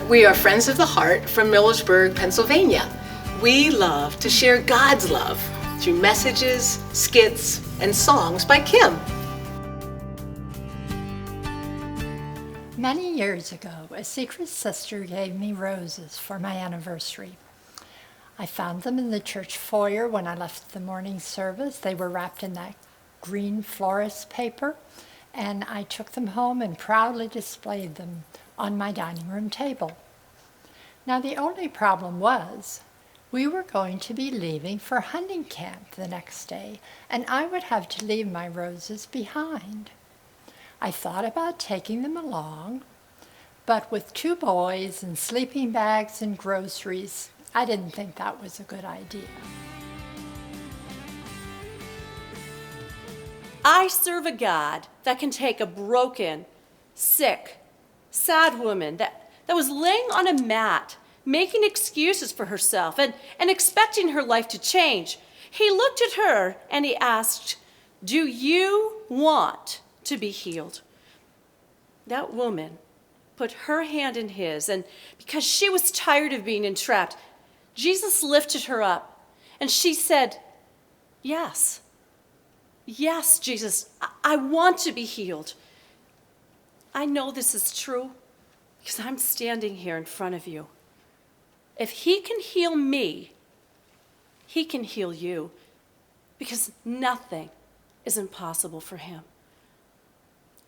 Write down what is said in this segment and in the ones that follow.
We are Friends of the Heart from Millersburg, Pennsylvania. We love to share God's love through messages, skits, and songs by Kim. Many years ago, a secret sister gave me roses for my anniversary. I found them in the church foyer when I left the morning service. They were wrapped in that green florist paper, and I took them home and proudly displayed them on my dining room table. Now, the only problem was we were going to be leaving for hunting camp the next day, and I would have to leave my roses behind. I thought about taking them along, but with 2 boys and sleeping bags and groceries, I didn't think that was a good idea. I serve a God that can take a broken, sick, sad woman that was laying on a mat, making excuses for herself and expecting her life to change. He looked at her and he asked, "Do you want to be healed?" That woman put her hand in his, and because she was tired of being entrapped, Jesus lifted her up, and she said, "Yes. Yes, Jesus, I want to be healed. I know this is true because I'm standing here in front of you. If he can heal me, he can heal you because nothing is impossible for him."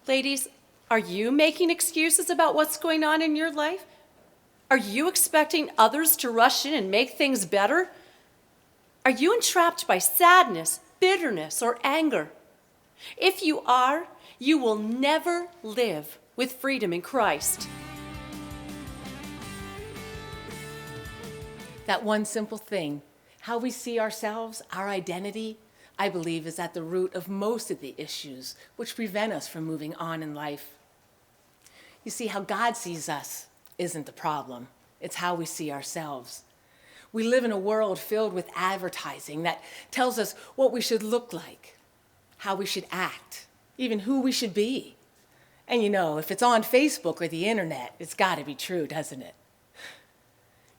Ladies, are you making excuses about what's going on in your life? Are you expecting others to rush in and make things better? Are you entrapped by sadness, bitterness, or anger? If you are, you will never live with freedom in Christ. That one simple thing, how we see ourselves, our identity, I believe is at the root of most of the issues which prevent us from moving on in life. You see, how God sees us isn't the problem. It's how we see ourselves. We live in a world filled with advertising that tells us what we should look like, how we should act, even who we should be. And you know, if it's on Facebook or the internet, it's got to be true, doesn't it?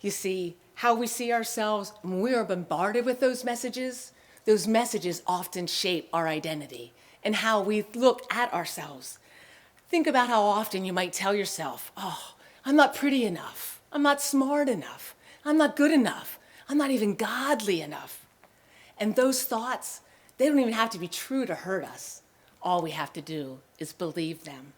You see, how we see ourselves, when we are bombarded with those messages often shape our identity and how we look at ourselves. Think about how often you might tell yourself, "Oh, I'm not pretty enough. I'm not smart enough. I'm not good enough. I'm not even godly enough." And those thoughts, they don't even have to be true to hurt us. All we have to do is believe them.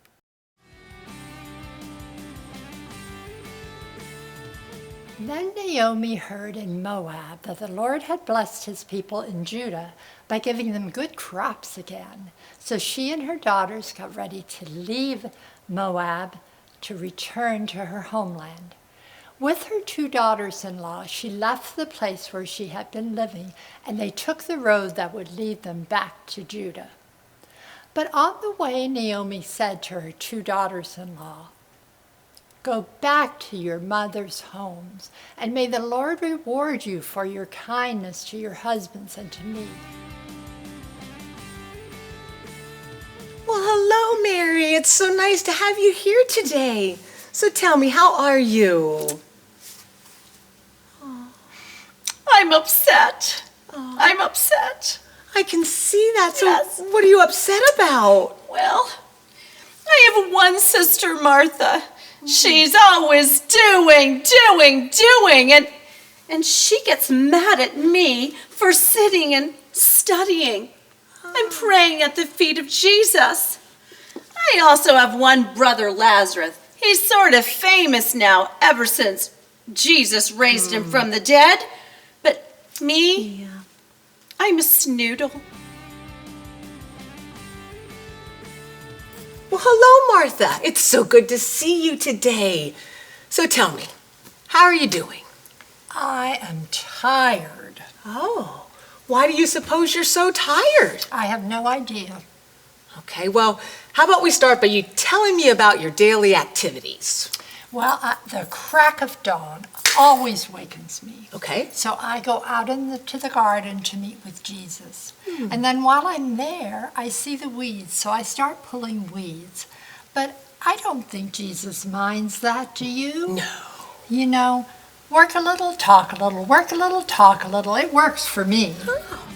Then Naomi heard in Moab that the Lord had blessed his people in Judah by giving them good crops again. So she and her daughters got ready to leave Moab to return to her homeland. With her 2 daughters-in-law, she left the place where she had been living, and they took the road that would lead them back to Judah. But on the way, Naomi said to her 2 daughters-in-law, "Go back to your mother's homes, and may the Lord reward you for your kindness to your husbands and to me." Well, hello, Mary. It's so nice to have you here today. So tell me, how are you? I'm upset. I'm upset. I can see that. So Yes. what are you upset about? Well, I have one sister, Martha. She's always doing, and she gets mad at me for sitting and studying. I'm praying at the feet of Jesus. I also have one brother, Lazarus. He's sort of famous now ever since Jesus raised him from the dead. But me, I'm a snoodle. Well, hello, Martha. It's so good to see you today. So tell me, how are you doing? I am tired. Oh, why do you suppose you're so tired? I have no idea. Okay, well, how about we start by you telling me about your daily activities? Well, the crack of dawn always wakens me. Okay. So I go out to the garden to meet with Jesus. And then while I'm there, I see the weeds, so I start pulling weeds. But I don't think Jesus minds that, do you? No. You know, work a little, talk a little, work a little, talk a little. It works for me. Oh,